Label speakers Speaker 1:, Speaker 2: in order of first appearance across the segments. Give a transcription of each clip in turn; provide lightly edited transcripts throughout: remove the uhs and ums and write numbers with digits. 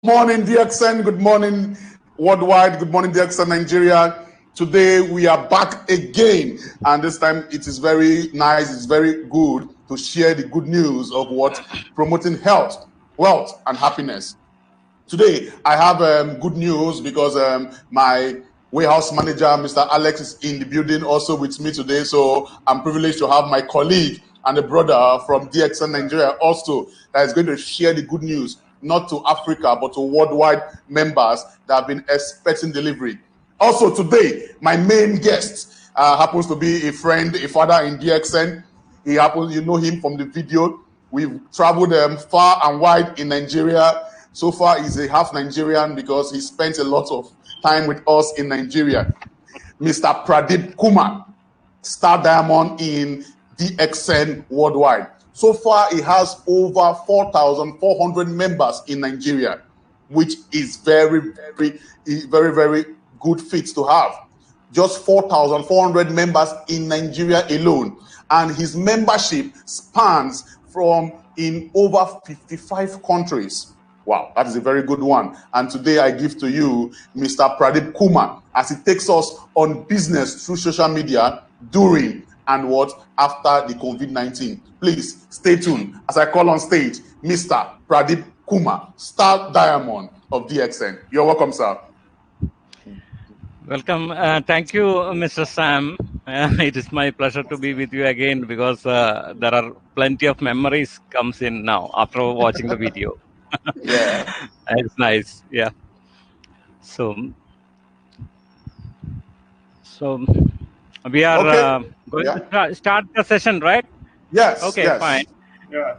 Speaker 1: Morning, DXN. Good morning, worldwide. Good morning, DXN Nigeria. Today we are back again, and this time it is very nice. It's very good to share the good news of what promoting health, wealth, and happiness. Today I have good news because my warehouse manager, Mr. Alex, is in the building also with me today. So I'm privileged to have my colleague and a brother from DXN Nigeria also that is going to share the good news, not to Africa, but to worldwide members that have been expecting delivery. Also today, my main guest happens to be a friend, a father in DXN. You know him from the video. We've traveled far and wide in Nigeria. So far, he's a half Nigerian because he spent a lot of time with us in Nigeria. Mr. Pradeep Kumar, Star Diamond in DXN worldwide. So far, he has over 4,400 members in Nigeria, which is very, very good fit to have. Just 4,400 members in Nigeria alone. And his membership spans from in over 55 countries. Wow, that is a very good one. And today I give to you Mr. Pradeep Kumar as he takes us on business through social media during and what after the COVID-19. Please stay tuned as I call on stage Mr. Pradeep Kumar, Star Diamond of DXN. You're welcome, sir.
Speaker 2: Welcome. Thank you, Mr. Sam. It is my pleasure to be with you again because there are plenty of memories comes in now after watching the video.
Speaker 1: Yeah.
Speaker 2: It's nice. Yeah. So we are going to start the session, right?
Speaker 1: Yes.
Speaker 2: Okay,
Speaker 1: yes.
Speaker 2: fine.
Speaker 1: Yeah.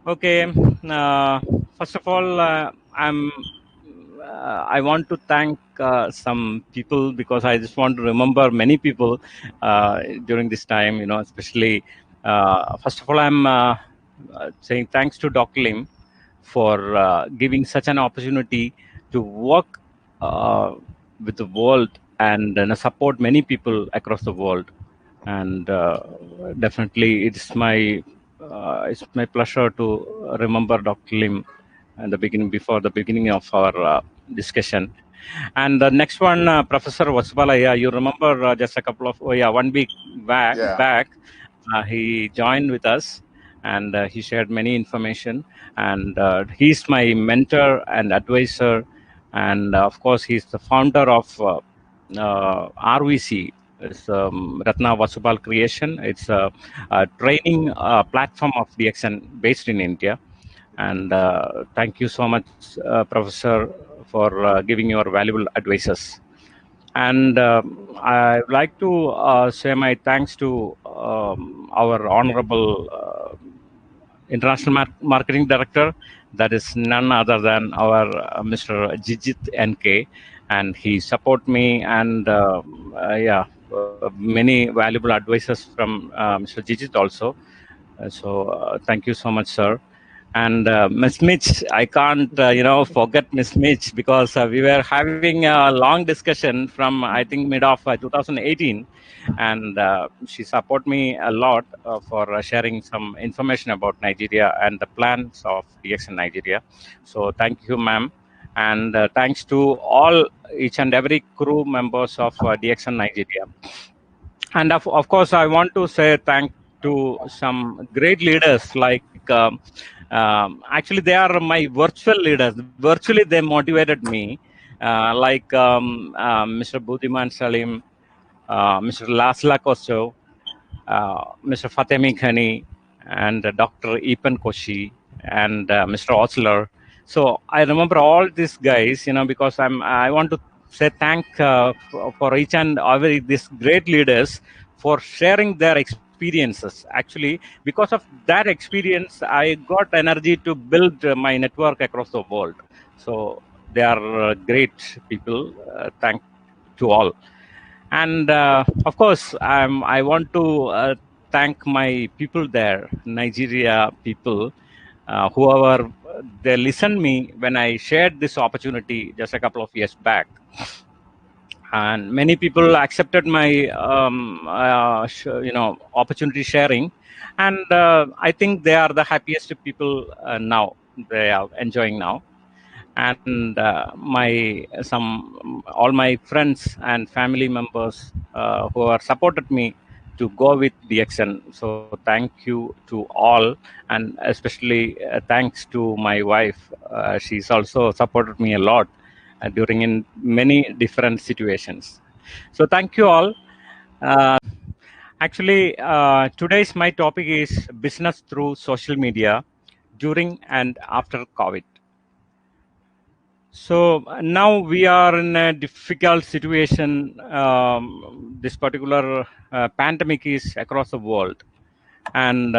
Speaker 2: Okay. First of all, I want to thank some people because I just want to remember many people during this time, especially, first of all, I'm saying thanks to Dr. Lim for giving such an opportunity to work with the world and support many people across the world. And definitely it's my pleasure to remember Dr. Lim at the beginning, before the beginning of our discussion. And the next one, Professor Vasubala, you remember just a couple of 1 week back, he joined with us and he shared many information, and he's my mentor and advisor, and of course he's the founder of RVC. It's Ratna Vasubal Creation. It's a training platform of DXN based in India. And thank you so much, Professor, for giving your valuable advices. And I would like to say my thanks to our honorable international marketing director, that is none other than our Mr. Jijit NK, and he support me, and many valuable advices from Mr. Jijit also. So thank you so much, sir. And Miss Mitch, I can't, forget Miss Mitch, because we were having a long discussion from, I think, mid of 2018, and she supported me a lot for sharing some information about Nigeria and the plans of DXN Nigeria. So thank you, ma'am. And thanks to each and every crew members of DXN Nigeria. And of course, I want to say thank to some great leaders like, actually they are my virtual leaders. Virtually they motivated me, like Mr. Budiman Salim, Mr. Lasla Kosto, Mr. Fatemi Khani, and Dr. Epan Koshi, and Mr. Osler. So I remember all these guys, because I want to say thank for each and every these great leaders for sharing their experiences. Actually, because of that experience, I got energy to build my network across the world. So they are great people. Thank to all. And of course, I want to thank my people there, Nigeria people, whoever they listened me when I shared this opportunity just a couple of years back. And many people accepted my opportunity sharing, and I think they are the happiest people now. They are enjoying now. and all my friends and family members who are supported me to go with DXN. So thank you to all, and especially thanks to my wife. She's also supported me a lot during in many different situations. So thank you all. Actually, today's my topic is business through social media during and after COVID. So now we are in a difficult situation. This particular pandemic is across the world, and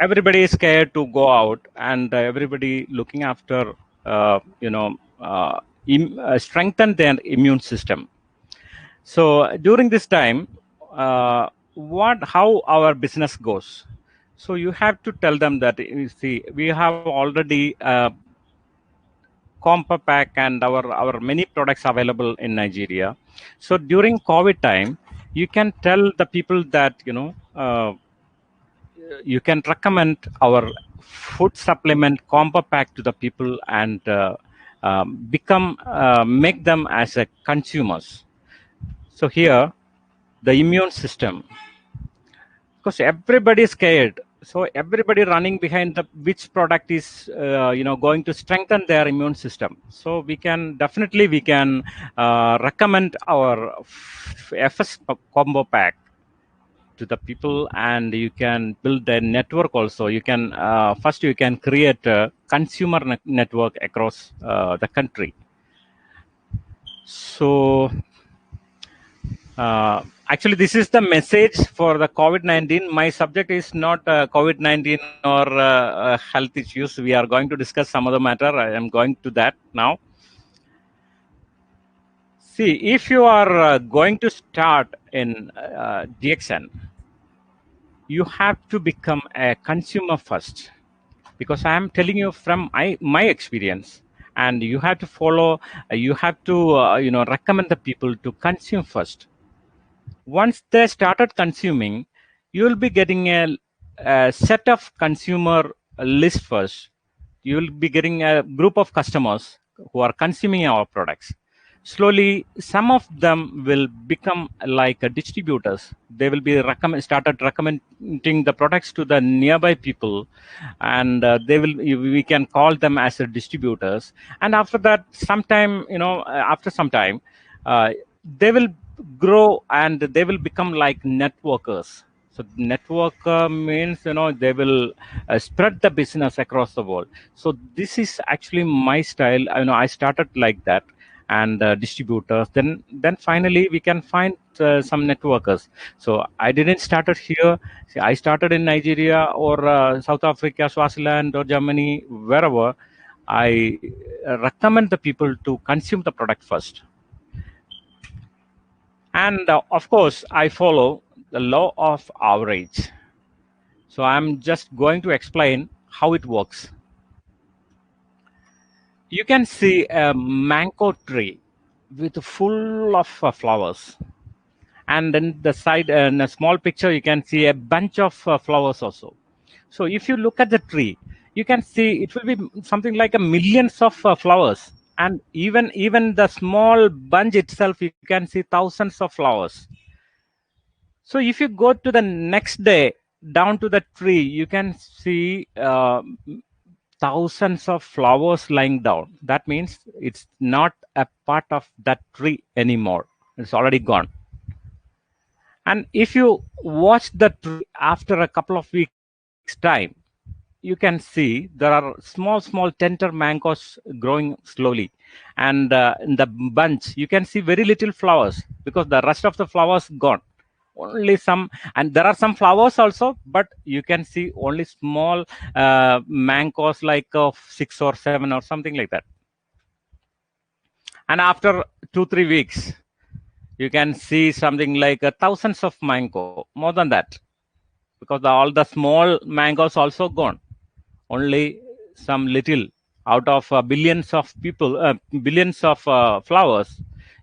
Speaker 2: everybody is scared to go out, and everybody looking after, strengthen their immune system. So during this time, how our business goes. So you have to tell them that, you see, we have already Compa Pack and our many products available in Nigeria. So during COVID time, you can tell the people that you can recommend our food supplement Compa Pack to the people and make them as a consumers. So here, the immune system, because everybody is scared, so everybody running behind the which product is going to strengthen their immune system. So we can recommend our FS combo pack to the people, and you can build a network also. You can first you can create a consumer network across the country. So actually, this is the message for the COVID-19. My subject is not COVID-19 or health issues. We are going to discuss some other matter. I am going to that now. See, if you are going to start in DXN, you have to become a consumer first, because I am telling you from my experience, and you have to follow. You have to recommend the people to consume first. Once they started consuming, you will be getting a set of consumer list first. You will be getting a group of customers who are consuming our products. Slowly, some of them will become like distributors. They will be started recommending the products to the nearby people, and we can call them as distributors. And after that, after some time, they will grow and they will become like networkers. So networker means they will spread the business across the world. So this is actually my style. I started like that, and distributors. Then finally we can find some networkers. So I didn't started here. See, I started in Nigeria or South Africa, Swaziland, or Germany, wherever. I recommend the people to consume the product first. And of course, I follow the law of average. So I'm just going to explain how it works. You can see a mango tree with full of flowers. And then the side, in a small picture, you can see a bunch of flowers also. So if you look at the tree, you can see it will be something like a millions of flowers. And even the small bunch itself, you can see thousands of flowers. So if you go to the next day down to the tree, you can see thousands of flowers lying down. That means it's not a part of that tree anymore. It's already gone. And if you watch the tree after a couple of weeks time, you can see there are small tender mangoes growing slowly, and in the bunch you can see very little flowers because the rest of the flowers gone. Only some, and there are some flowers also, but you can see only small mangoes like 6 or 7 or something like that. And after 2-3 weeks, you can see something like thousands of mango, more than that, because all the small mangoes also gone. Only some little out of billions of people, billions of flowers.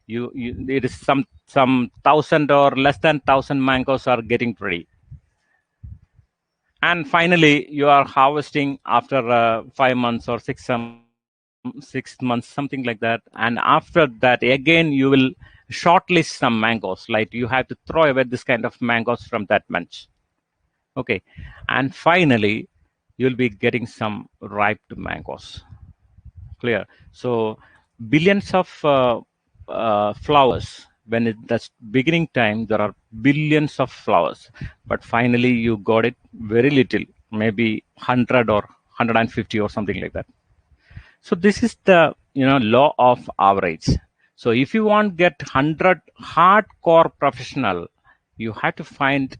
Speaker 2: It is some 1,000 or less than 1,000 mangoes are getting ready. And finally, you are harvesting after 5 months or 6 months 6 months, something like that. And after that, again, you will shortlist some mangoes. Like you have to throw away this kind of mangoes from that bunch. Okay. And finally, you'll be getting some ripe mangoes. Clear. So billions of flowers. When that's beginning time, there are billions of flowers, but finally you got it very little, maybe 100 or 150 or something like that. So this is the law of average. So if you want get 100 hardcore professional, you have to find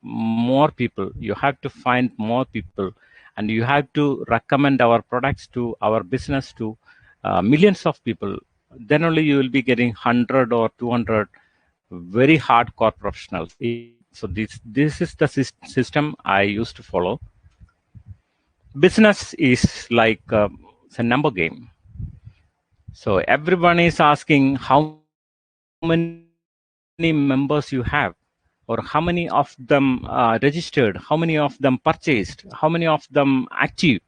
Speaker 2: more people. You have to find more people, and you have to recommend our products to our business to millions of people. Then only you will be getting 100 or 200 very hardcore professionals. So this is the system I used to follow. Business is like it's a number game. So everyone is asking how many members you have, or how many of them registered, how many of them purchased, how many of them active,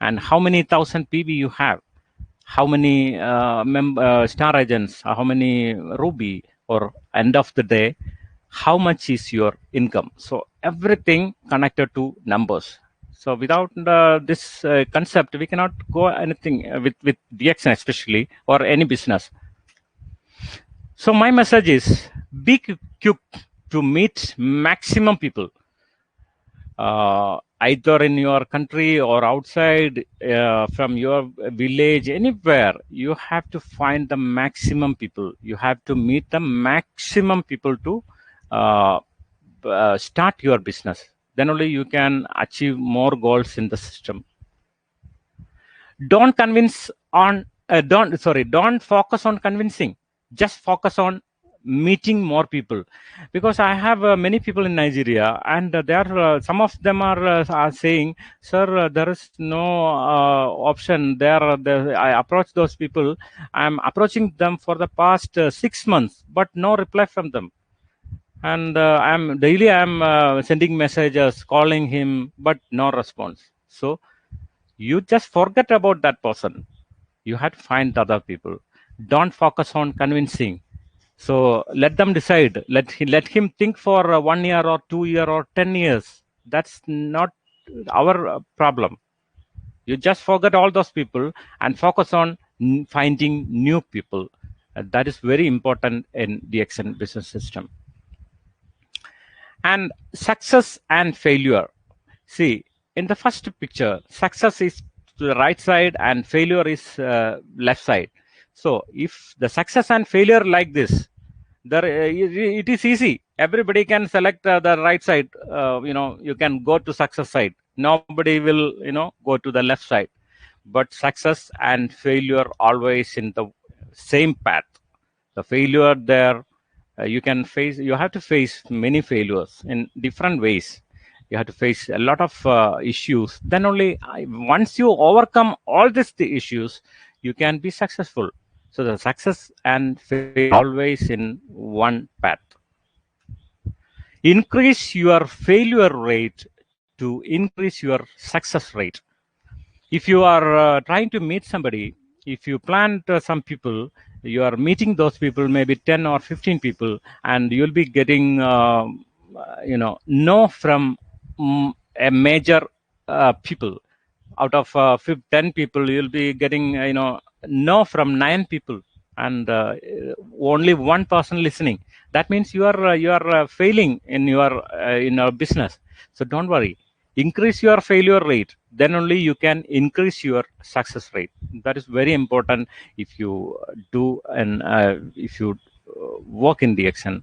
Speaker 2: and how many thousand PB you have, how many star agents, how many Ruby, or end of the day, how much is your income. So everything connected to numbers. So without this concept, we cannot go anything with DXN especially, or any business. So my message is be quick to meet maximum people, either in your country or outside, from your village, anywhere. You have to find the maximum people. You have to meet the maximum people to start your business. Then only you can achieve more goals in the system. Don't convince on don't focus on convincing. Just focus on meeting more people, because I have many people in Nigeria, and there some of them are saying, sir, there is no option there. I approach those people. I'm approaching them for the past 6 months, but no reply from them. And I'm sending messages, calling him, but no response. So you just forget about that person. You have to find other people. Don't focus on convincing. So let them decide. Let him think for 1 year or 2 year or 10 years. That's not our problem. You just forget all those people and focus on finding new people. That is very important in DXN business system. And success and failure. See, in the first picture, success is to the right side and failure is left side. So if the success and failure like this, there it is easy. Everybody can select the right side. You can go to success side. Nobody will go to the left side. But success and failure always in the same path. The failure there, you have to face many failures in different ways. You have to face a lot of issues. Then only once you overcome all these issues, you can be successful. So the success and failure always in one path. Increase your failure rate to increase your success rate. If you are trying to meet somebody, if you plan some people, you are meeting those people, maybe 10 or 15 people, and you'll be getting no from a major people. Out of 10 people, you'll be getting no from 9 people, and only one person listening. That means you are failing in your business. So don't worry. Increase your failure rate, then only you can increase your success rate. That is very important if you do, and if you work in DXN.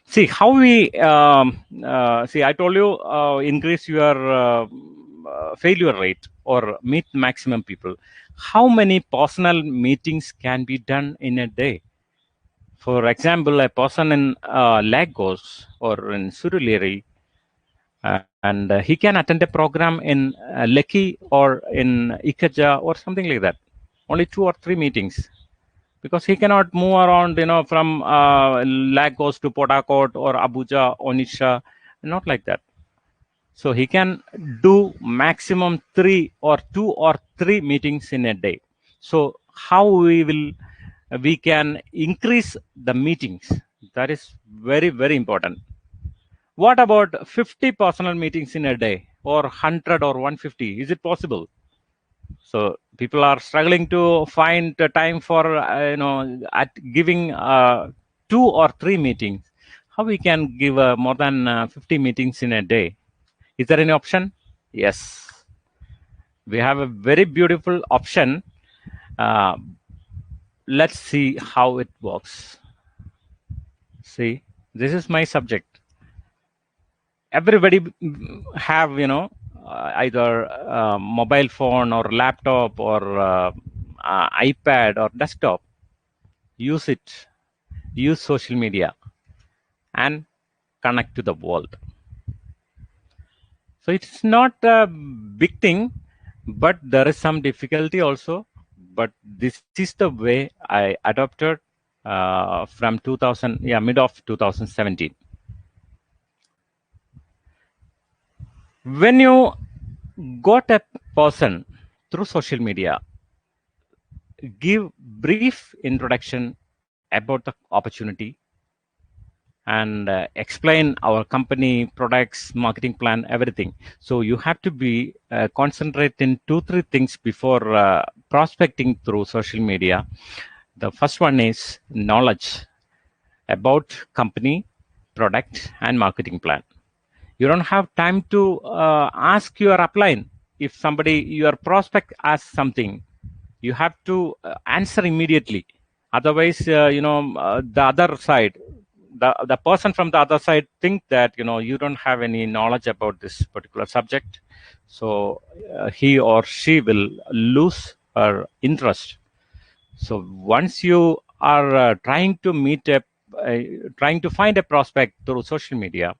Speaker 2: See how we see. I told you increase your failure rate or meet maximum people. How many personal meetings can be done in a day? For example, a person in Lagos or in Surulere, and he can attend a program in Lekki or in Ikeja or something like that. Only 2 or 3 meetings, because he cannot move around, from Lagos to Port Harcourt or Abuja, Onitsha, not like that. So he can do maximum 2 or 3 meetings in a day. So how we can increase the meetings? That is very, very important. What about 50 personal meetings in a day, or 100 or 150? Is it possible? So people are struggling to find the time for at giving 2 or 3 meetings. How we can give more than 50 meetings in a day? Is there any option? Yes, we have a very beautiful option. Uh, let's see how it works. See, this is my subject. Everybody have either mobile phone or laptop or iPad or desktop. Use it. Use social media and connect to the world. So it's not a big thing, but there is some difficulty also. But this is the way I adopted from mid of 2017. When you got a person through social media, give brief introduction about the opportunity and explain our company, products, marketing plan, everything. So you have to be concentrate in 2-3 things before prospecting through social media. The first one is knowledge about company, product, and marketing plan. You don't have time to ask your upline. If somebody, your prospect asks something, you have to answer immediately. Otherwise, the other side, the person from the other side think that you don't have any knowledge about this particular subject. So he or she will lose her interest. So once you are trying to find a prospect through social media,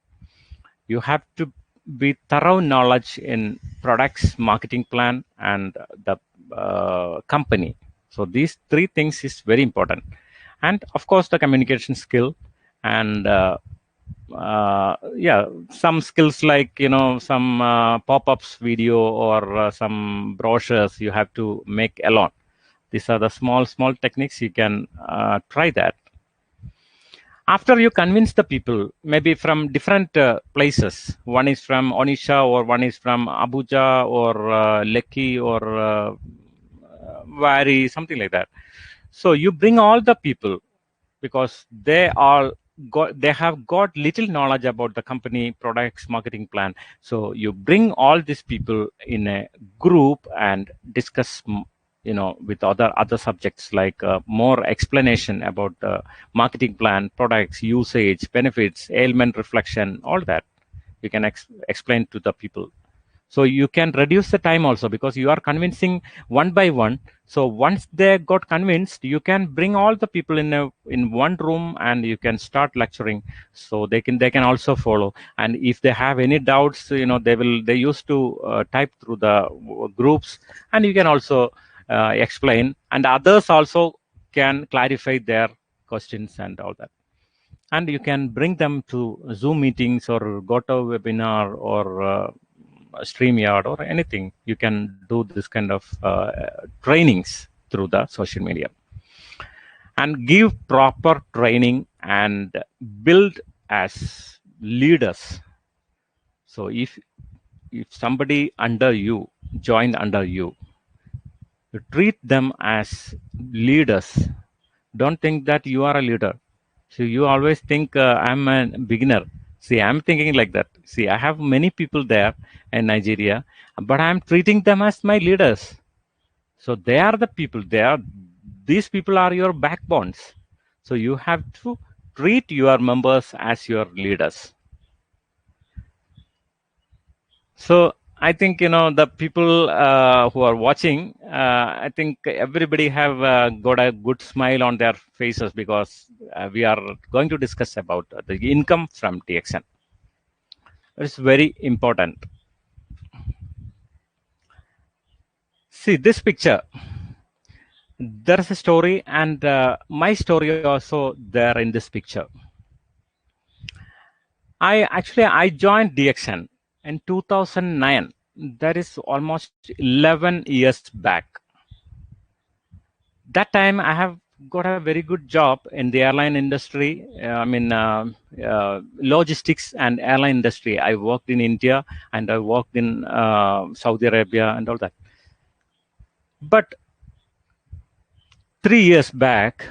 Speaker 2: you have to be thorough knowledge in products, marketing plan, and the company. So these 3 things is very important. And of course, the communication skill and some skills like some pop-ups video or some brochures you have to make alone. These are the small techniques. You can try that. After you convince the people, maybe from different places, one is from Onisha or one is from Abuja or Lekki or Wari, something like that. So you bring all the people because they have got little knowledge about the company, products, marketing plan. So you bring all these people in a group and discuss with other subjects, like more explanation about the marketing plan, products, usage, benefits, ailment reflection, all that you can explain to the people. So you can reduce the time also, because you are convincing one by one. So once they got convinced, you can bring all the people in one room and you can start lecturing. So they can also follow. And if they have any doubts, they used to type through the groups, and you can also explain, and others also can clarify their questions and all that. And you can bring them to Zoom meetings or GoToWebinar or StreamYard or anything. You can do this kind of trainings through the social media, and give proper training and build as leaders. So if somebody under you joined under you, treat them as leaders. Don't think that you are a leader. So you always think I'm a beginner. See, I'm thinking like that. See, I have many people there in Nigeria, but I'm treating them as my leaders. So they are the people. These people are your backbones. So you have to treat your members as your leaders. So I think the people who are watching, I think everybody have got a good smile on their faces, because we are going to discuss about the income from DXN. It's very important. See this picture. There is a story, and my story also there in this picture. I joined DXN in 2009. That is almost 11 years back. That time I have got a very good job in the airline industry. Logistics and airline industry. I worked in India and I worked in Saudi Arabia and all that. But 3 years back,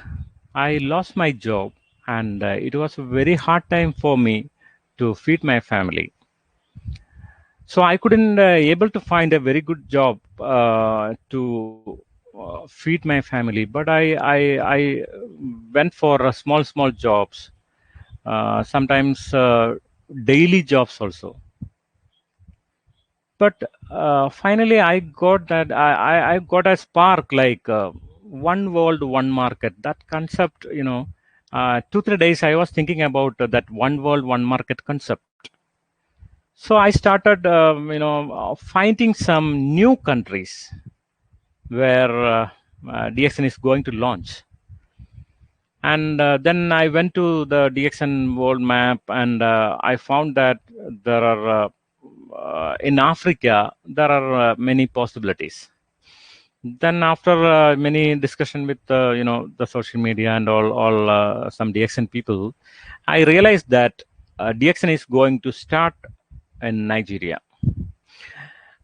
Speaker 2: I lost my job, and it was a very hard time for me to feed my family. So I couldn't able to find a very good job to feed my family. But I went for small jobs, sometimes daily jobs also. But finally, I got that I got a spark like one world, one market. That concept, 2 3 days I was thinking about that one world, one market concept. So I started, finding some new countries where DXN is going to launch. And then I went to the DXN world map, and I found that there are in Africa there are many possibilities. Then after many discussion with the social media and all some DXN people, I realized that DXN is going to start in Nigeria.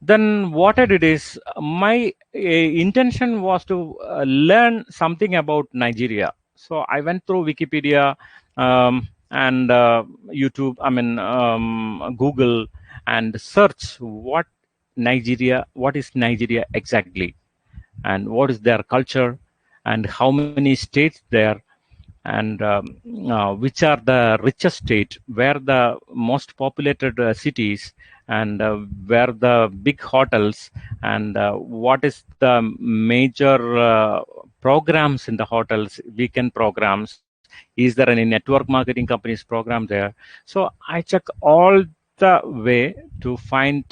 Speaker 2: Then what I did is my intention was to learn something about Nigeria. So I went through Wikipedia and YouTube, Google, and search what is Nigeria exactly, and what is their culture, and how many states there, and which are the richest state, where the most populated cities, and where the big hotels, and what is the major programs in the hotels, weekend programs, is there any network marketing companies program there. So I check all the way to find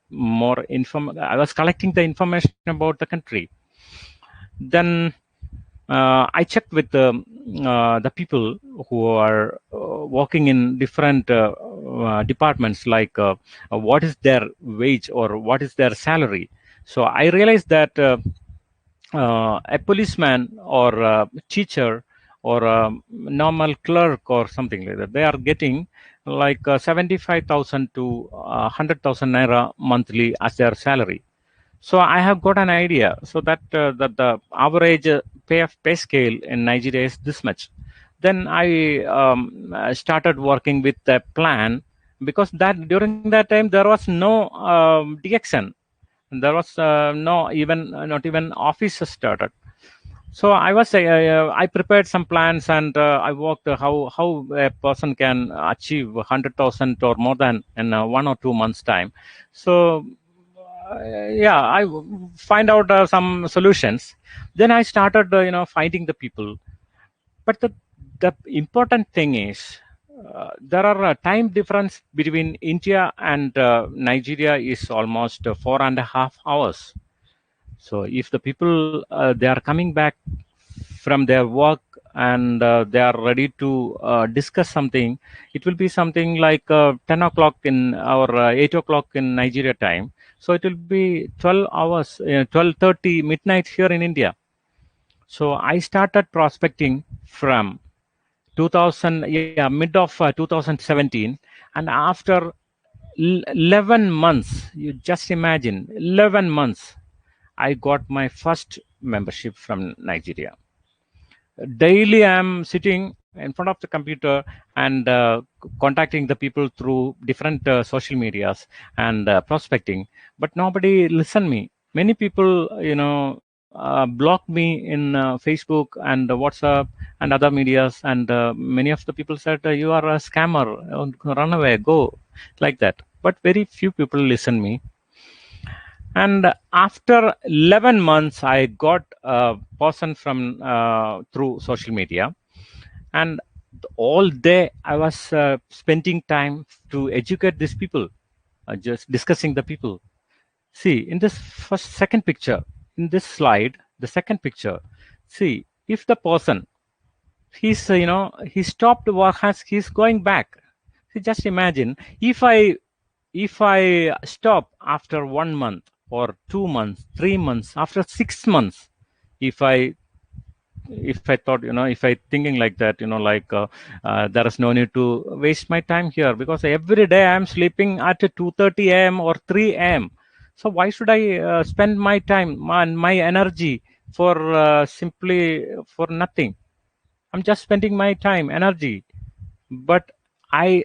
Speaker 2: more I was collecting the information about the country. Then I checked with the people who are working in different departments, like what is their wage or what is their salary. So I realized that a policeman or a teacher or a normal clerk or something like that, they are getting like 75,000 to 100,000 naira monthly as their salary. So I have got an idea. So that the average pay scale in Nigeria is this much. Then I started working with a plan, because that during that time there was no DXN. There was not even office started. So I prepared some plans, and I worked how a person can achieve 100,000 or more than in 1 or 2 months time. So yeah, I find out some solutions. Then I started finding the people. But the important thing is there are time difference between India and Nigeria is almost 4.5 hours. So if the people they are coming back from their work, and they are ready to discuss something, it will be something like 10 o'clock in or 8 o'clock in Nigeria time. So it will be 12 hours, 12:30 midnight here in India. So I started prospecting from 2000, mid of 2017, and after 11 months, you just imagine, 11 months, I got my first membership from Nigeria. Daily I'm sitting in front of the computer and contacting the people through different social medias and prospecting, but nobody listen me. Many people block me in Facebook and WhatsApp and other medias, and many of the people said, you are a scammer, run away, go, like that. But very few people listen me. And after 11 months, I got a person from through social media, and all day I was spending time to educate these people, just discussing the people. See, in this second picture, in this slide, the second picture, see, if the person, he stopped work, he's going back. See, just imagine if I if I stop after 1 month or 2 months, 3 months, after 6 months, if I thought, if I thinking like that, there is no need to waste my time here, because every day I'm sleeping at 2:30 a.m. or 3 a.m. So why should I spend my time and my energy for simply for nothing? I'm just spending my time, energy. But I,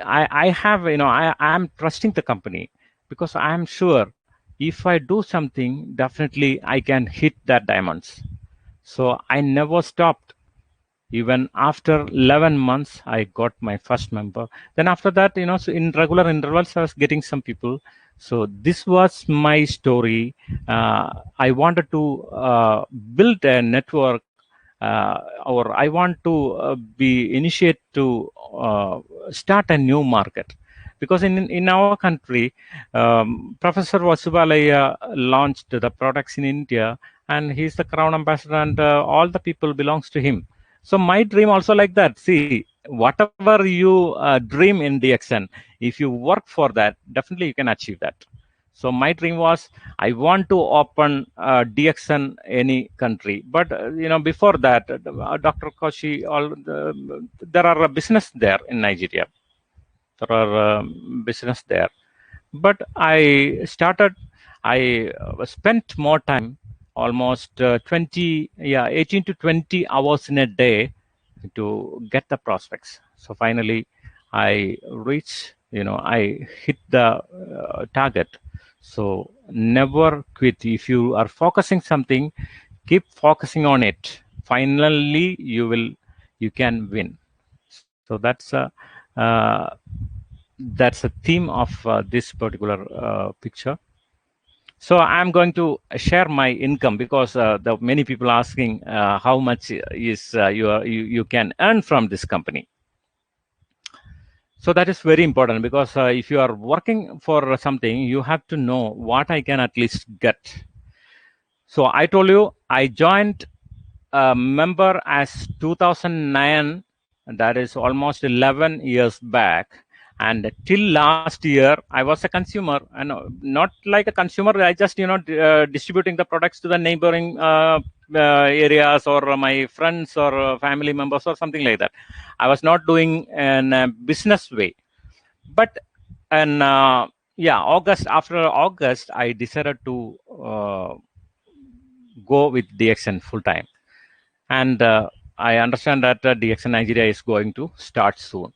Speaker 2: I have, I'm trusting the company, because I am sure if I do something, definitely I can hit that diamonds. So I never stopped. Even after 11 months, I got my first member. Then after that, so in regular intervals, I was getting some people. So this was my story. I wanted to build a network, or I want to be initiate to start a new market. Because in our country, Professor Vasubalaya launched the products in India, and he's the crown ambassador, and all the people belongs to him. So my dream also like that. See, whatever you dream in DXN, if you work for that, definitely you can achieve that. So my dream was, I want to open DXN any country. But before that, Dr. Koshi, there are a business there in Nigeria. There are business there. But I started. I spent more time, almost 18 to 20 hours in a day to get the prospects. So finally, I reached, I hit the target. So never quit. If you are focusing something, keep focusing on it. Finally, you can win. So that's a theme of this particular picture. So I'm going to share my income, because the many people asking how much is you can earn from this company. So that is very important, because if you are working for something, you have to know what I can at least get. So I told you I joined a member as 2009. That is almost 11 years back. And till last year, I was a consumer, and not like a consumer. I just, distributing the products to the neighboring areas, or my friends, or family members, or something like that. I was not doing in a business way. But and after August, I decided to go with DXN full time. And I understand that DXN Nigeria is going to start soon.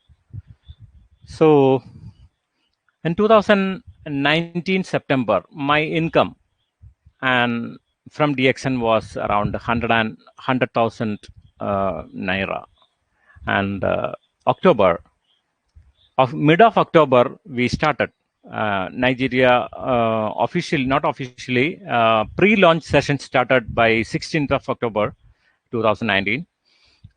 Speaker 2: So in 2019 September, my income and from DXN was around 100,000 naira. And mid of October, we started Nigeria not officially. Pre-launch session started by 16th of October 2019.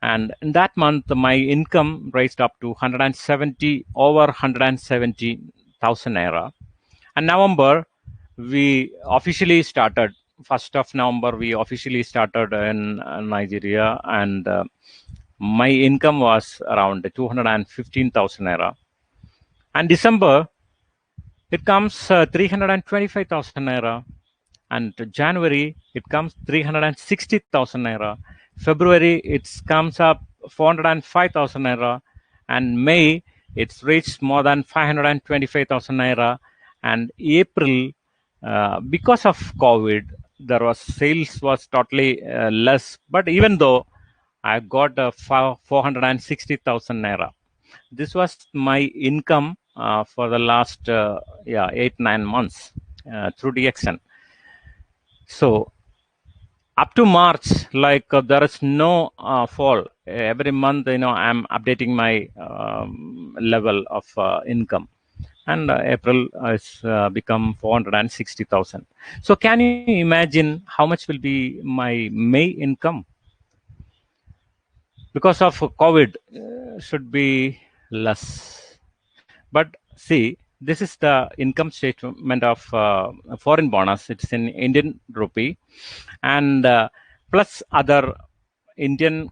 Speaker 2: And in that month, my income raised up to over 170,000 naira. And November, we officially started. 1st of November, we officially started in Nigeria, and my income was around 215,000 naira. And December, it comes 325,000 naira. And January, it comes 360,000 naira. February, it comes up 405,000 naira. And May, it's reached more than 525,000 naira. And April, because of COVID, sales was totally less. But even though I got 460,000 naira, this was my income for the last 8-9 months through DXN. So up to March, there is no fall. Every month, I'm updating my level of income. And April has become 460,000. So can you imagine how much will be my May income? Because of COVID, should be less. But see, this is the income statement of foreign bonus. It's in Indian rupee, and plus other Indian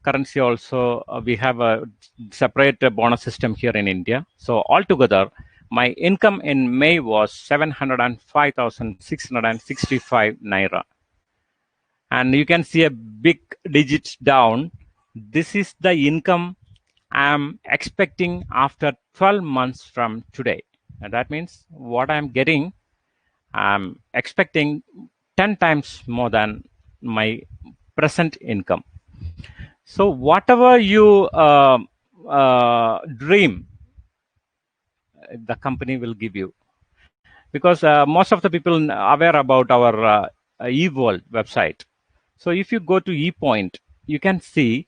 Speaker 2: currency also. We have a separate bonus system here in India. So altogether, My income in May was 705,665 naira. And you can see a big digit down. This is the income I'm expecting after 12 months from today. And that means what I'm getting, I'm expecting 10 times more than my present income. So whatever you dream, the company will give you. Because most of the people are aware about our eWorld website. So if you go to ePoint, you can see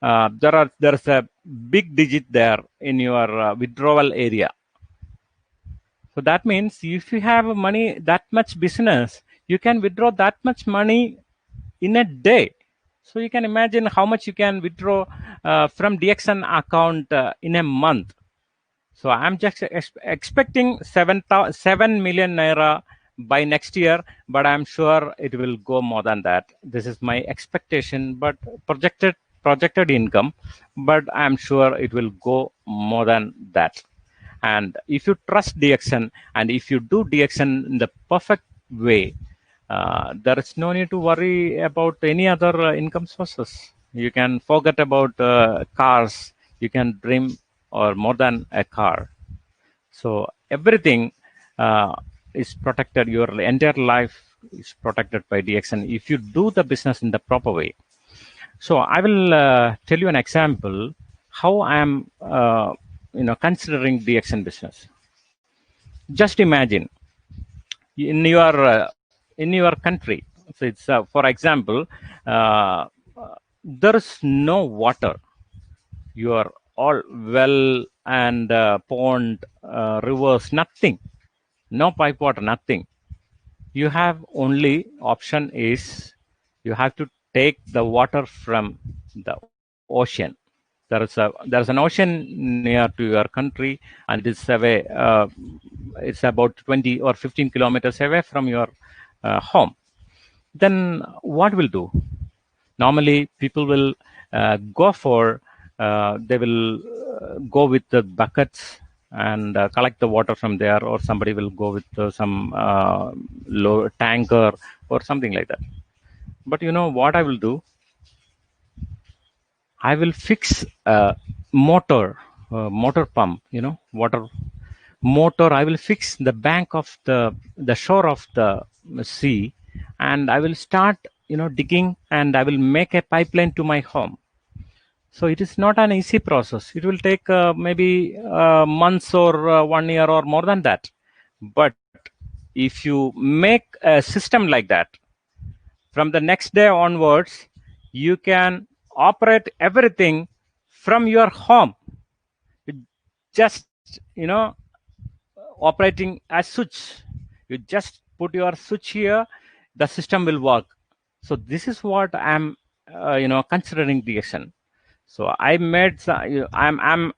Speaker 2: there's a big digit there in your withdrawal area. So that means if you have money, that much business, you can withdraw that much money in a day. So you can imagine how much you can withdraw from DXN account in a month. So I'm just expecting 7 million naira by next year, but I'm sure it will go more than that. This is my expectation, but projected income, but I'm sure it will go more than that. And if you trust DXN and if you do DXN in the perfect way, there is no need to worry about any other income sources. You can forget about cars. You can dream or more than a car. So everything is protected. Your entire life is protected by DXN if you do the business in the proper way. So I will tell you an example how I am considering DXN business. Just imagine in your country. So it's for example, there is no water. You are all well and pond, rivers, nothing, no pipe water, nothing. You have only option is you have to take the water from the ocean. There's an ocean near to your country, and it is away. It's about 20 or 15 kilometers away from your home. Then what will do? Normally, people will go for they will go with the buckets and collect the water from there, or somebody will go with some low tanker or something like that. But you know what I will do? I will fix a motor pump, water motor. I will fix the bank of the shore of the sea, and I will start, digging, and I will make a pipeline to my home. So it is not an easy process. It will take maybe months or 1 year or more than that. But if you make a system like that, from the next day onwards, you can operate everything from your home. Just, operating as switch. You just put your switch here, the system will work. So this is what I'm, considering DXN. So I made, I'm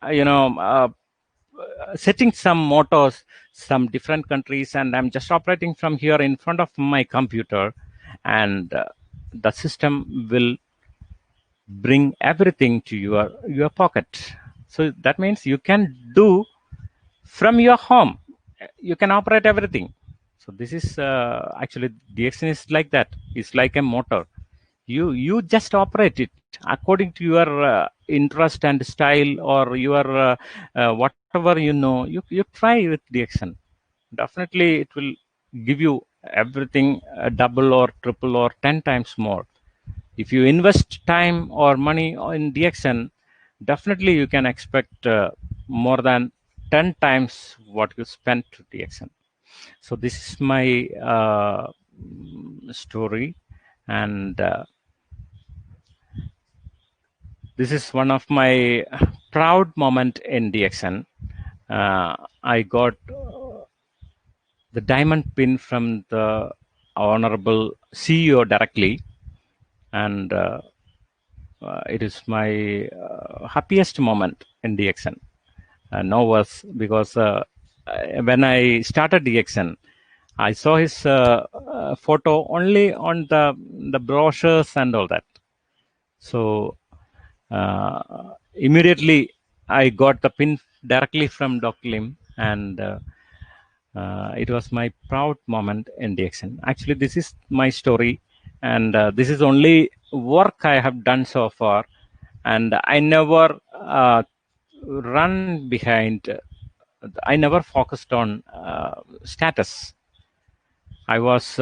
Speaker 2: setting some motors, some different countries, and I'm just operating from here in front of my computer, and the system will bring everything to your pocket. So that means you can do from your home. You can operate everything. So this is actually DXN is like that. It's like a motor. You just operate it according to your interest and style, or your whatever you try with DXN. Definitely it will give you everything double or triple or 10 times more. If you invest time or money in DXN, definitely you can expect more than 10 times what you spent to DXN. So this is my story, and this is one of my proud moment in DXN. I got the diamond pin from the honorable CEO directly, and it is my happiest moment in DXN. No worse, because when I started DXN, I saw his photo only on the brochures and all that. So immediately I got the pin directly from Dr. Lim, and it was my proud moment in DXN. Actually, this is my story, and this is only work I have done so far, and I never run behind. I never focused on status. I was,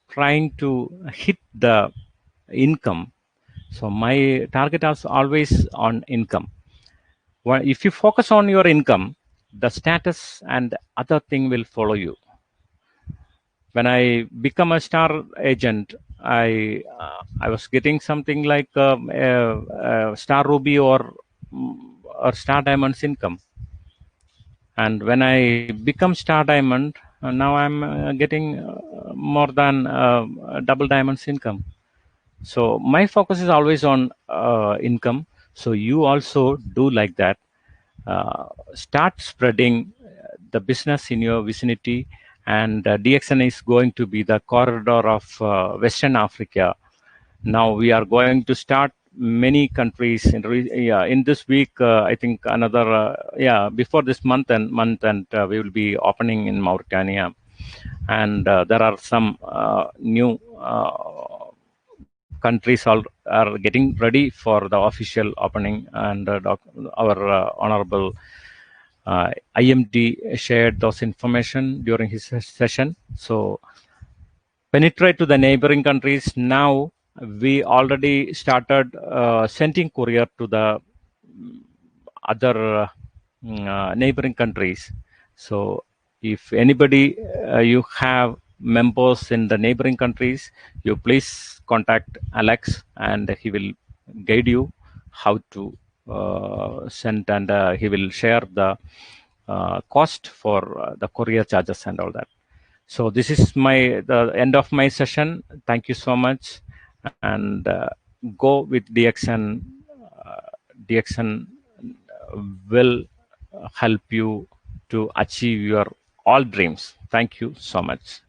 Speaker 2: trying to hit the income. So my target was always on income. Well, if you focus on your income, the status and other thing will follow you. When I become a star agent, I was getting something like star ruby or star diamonds income, and when I become star diamond, now I'm getting more than double diamonds income. So my focus is always on income. So you also do like that. Start spreading the business in your vicinity, and DXN is going to be the corridor of Western Africa. Now we are going to start many countries in this week. I think another before this month and we will be opening in Mauritania, and there are some new countries are getting ready for the official opening, and our honorable IMD shared those information during his session. So penetrate to the neighboring countries. Now we already started sending courier to the other neighboring countries. So if anybody you have members in the neighboring countries, you please contact Alex, and he will guide you how to send, and he will share the cost for the courier charges and all that. So this is the end of my session. Thank you so much, and go with DXN. DXN will help you to achieve your all dreams. Thank you so much.